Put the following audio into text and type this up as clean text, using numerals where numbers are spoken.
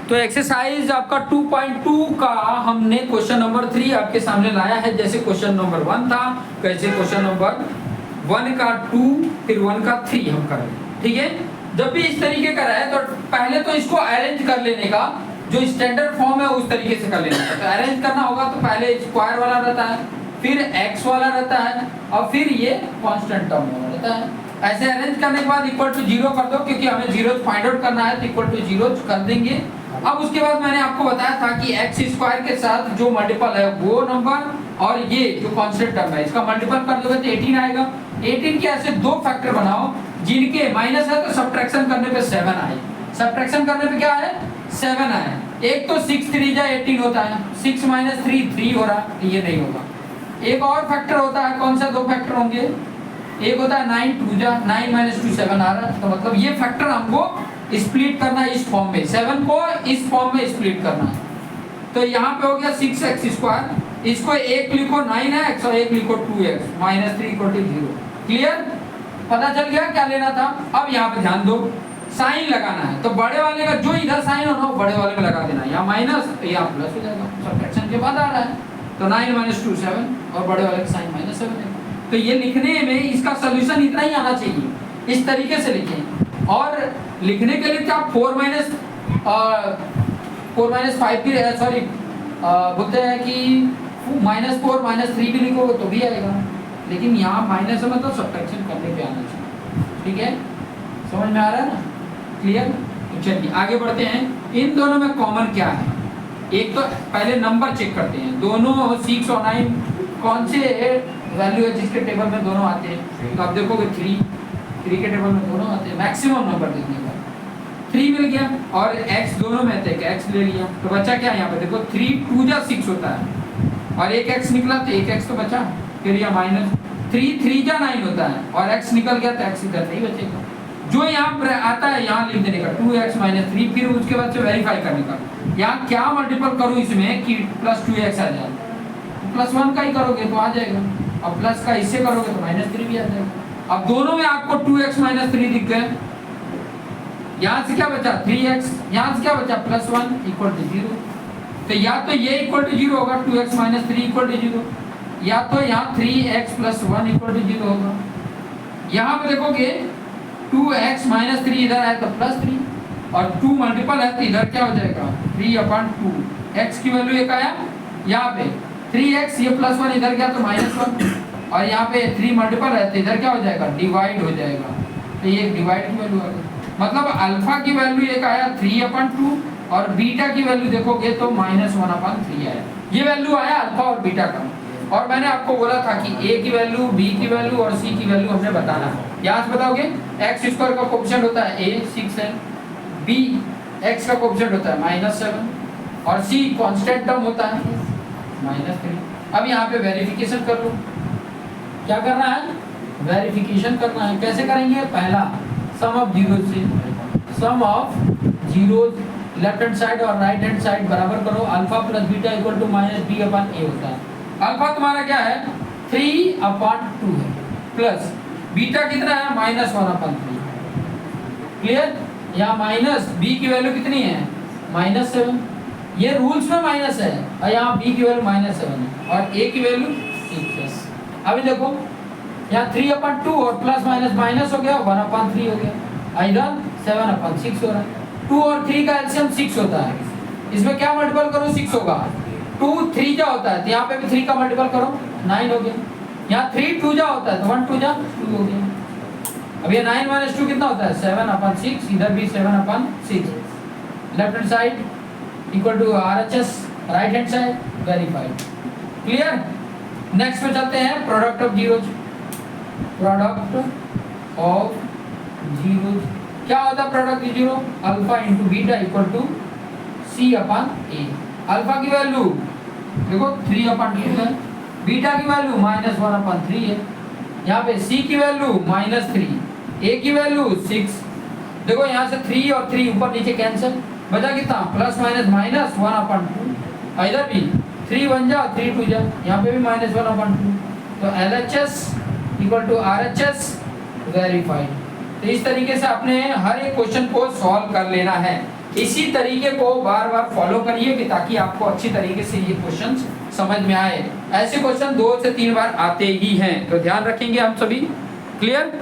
तो एक्सरसाइज आपका 2.2 का हमने क्वेश्चन नंबर 3 आपके सामने लाया है। जैसे क्वेश्चन नंबर 1 था वैसे क्वेश्चन नंबर 1 का 2 फिर 1 का 3 हम करेंगे। ठीक है, जब भी इस तरीके का रहे तो पहले तो इसको अरेंज कर लेने का, जो स्टैंडर्ड फॉर्म है उस तरीके से कर लेना है। तो अरेंज करना होगा तो पहले स्क्वायर वाला रहता है, फिर एक्स वाला रहता है और फिर ये कांस्टेंट टर्म वाला रहता है। ऐसे अरेंज करने के बाद इक्वल टू 0 कर दो, क्योंकि हमें जीरो फाइंड आउट करना है तो इक्वल टू 0 कर देंगे। अब उसके बाद मैंने आपको बताया था कि एक्स स्क्वायर के साथ जो मल्टीपल है वो नंबर और ये जो कांस्टेंट टर्म है इसका मल्टीपल कर दोगे तो 18 आएगा। 18 के ऐसे दो फैक्टर बनाओ जिनके माइनस है तो सब्ट्रैक्शन करने पे 7 आए। सब्ट्रैक्शन करने पे क्या है 7 आए। एक तो 6 3 जा 18 होता है, 6 माइनस 3 3 हो रहा है, ये नहीं होगा। एक और फैक्टर होता है, कौन सा दो फैक्टर होंगे, एक होता है 9 2 जा 9 माइनस 2 7 आ रहा है। तो मतलब ये फैक्टर हमको स्प्लिट करना है इस फॉर्म में, 7 को इस फॉर्म में स्प्लिट करना है। तो यहाँ पे हो गया 6x स्क्वायर, इसको एक लिखो 9x और एक लिखो 2x minus 3 equal to 0। Clear, पता चल गया क्या लेना था। अब यहाँ पे ध्यान दो, साइन लगाना है तो बड़े वाले का जो इधर साइन होना वो बड़े वाले में लगा देना, यहाँ माइनस तो यहाँ प्लस हो जाएगा, सब्ट्रैक्शन के बाद आ रहा है। तो 9 माइनस 2 7 और बड़े वाले का साइन माइनस 7 है। तो ये लिखने में इसका सोल्यूशन इतना ही आना चाहिए, इस तरीके से लिखें। और लिखने के लिए क्या 4 माइनस 5 भी सॉरी बोलते हैं कि -4 -3 भी लिखोगे तो भी आएगा, लेकिन यहाँ माइनस है मतलब सब्ट्रैक्शन करने पे आना चाहिए। ठीक है, समझ में आ रहा है ना, क्लियर। तो चलिए आगे बढ़ते हैं। इन दोनों में कॉमन क्या है, एक तो पहले नंबर चेक करते हैं। दोनों 6 और 9 कौन से वैल्यू है जिसके टेबल में दोनों आते हैं, तो आप देखोगे 3 के टेबल में दोनों आते हैं। मैक्सिमम नंबर देखने का 3 मिल गया और x दोनों में थे, x ले लिया तो बचा क्या, यहाँ पे देखो 3 2 जा 6 होता है और एक x निकला तो एक x तो बचा, फिर यह माइनस 3 3 जा 9 होता है और x निकल गया तो x इधर नहीं बचेगा। जो यहाँ पर आता है यहाँ लिख देने का 2x माइनस 3, फिर उसके बाद से वेरीफाई करने का यहाँ क्या मल्टीपल करूँ इसमें कि प्लस 2x आ जाए। +1 का ही करोगे तो आ जाएगा, अब प्लस का इससे करोगे तो -3 भी आ जाएगा। अब दोनों में आपको 2x माइनस 3 दिख गए, यहाँ से क्या बचा 3x, यहाँ से क्या बचा +1 इक्वल टू 0। तो या तो ये इक्वल टू 0 होगा 2x माइनस 3 इक्वल टू 0, या तो यहाँ 3x प्लस 1 इक्वल टू 0 होगा। यहाँ पे देखोगे 2x माइनस 3 इधर आया तो +3 और 2 मल्टीपल है तो इधर क्या हो जाएगा 3/2। x की वैल्यू एक आया, यहाँ पे 3x ये +1 इधर गया तो -1 और यहाँ पे 3 मल्टीपल है तो इधर क्या हो जाएगा डिवाइड हो जाएगा। तो ये डिवाइड की वैल्यू आ गई, मतलब अल्फा की वैल्यू एक आया 3/2 और बीटा की वैल्यू देखोगे तो -1/3 आया। ये वैल्यू आया अल्फा और बीटा का। और मैंने आपको बोला था कि a की वैल्यू, b की वैल्यू और c की वैल्यू हमने बताना है। यहाँ से बताओगे x स्क्वायर का कोएफिशिएंट होता है a 6 है, b x का कोएफिशिएंट होता है -7 और c कांस्टेंट टर्म होता है -3। अब यहाँ पे वेरिफिकेशन कर लो, क्या करना है वेरिफिकेशन करना है। कैसे करेंगे, पहला सम ऑफ जीरो से, sum of zeros left hand side और राइट हैंड साइड बराबर करो, alpha plus beta equal to -b/a होता है। अल्फा तुम्हारा क्या है 3/2 है प्लस बीटा कितना है -1/3। क्लियर, यहाँ माइनस b की वैल्यू कितनी है -7, ये रूल्स में माइनस है और यहाँ b की वैल्यू -7 है और a की वैल्यू 6 है। अभी देखो यहाँ 3/2 और प्लस माइनस माइनस हो गया 1/3 हो गया, इधर 7/6 हो रहा है। 2 और 3 का एलसीएम 6 होता है, इसमें क्या मल्टीपल करो 6 होगा। 2 3 जा होता है तो यहाँ पे भी 3 का मल्टीपल करो 9 हो गया। यहाँ 3 2 जा होता है तो 1 2 जा 2 हो गया। अब ये 9 माइनस 2 कितना होता है 7/6, इधर भी 7/6। Left hand side equal to RHS, right hand side verified. Clear, next पे चलते हैं product of zeros. Product of zeros क्या होता है product of zero, alpha into beta equal to c/a। अल्फा की वैल्यू देखो 3/2 है, बीटा की वैल्यू -1/3 है, यहाँ पे c की वैल्यू -3, a की वैल्यू 6। देखो यहाँ से 3 और 3 ऊपर नीचे कैंसिल, बचा कितना प्लस माइनस -1/2, इधर भी 3 1 जा 3 2 जा, यहाँ पे भी -1/2। तो LHS equal to RHS verified. तो इस तरीके से आपने हर एक क्वेश्चन को सॉल्व कर लेना है। इसी तरीके को बार बार फॉलो करिए कि ताकि आपको अच्छी तरीके से ये क्वेश्चन समझ में आए। ऐसे क्वेश्चन 2 से 3 बार आते ही हैं, तो ध्यान रखेंगे हम सभी। क्लियर?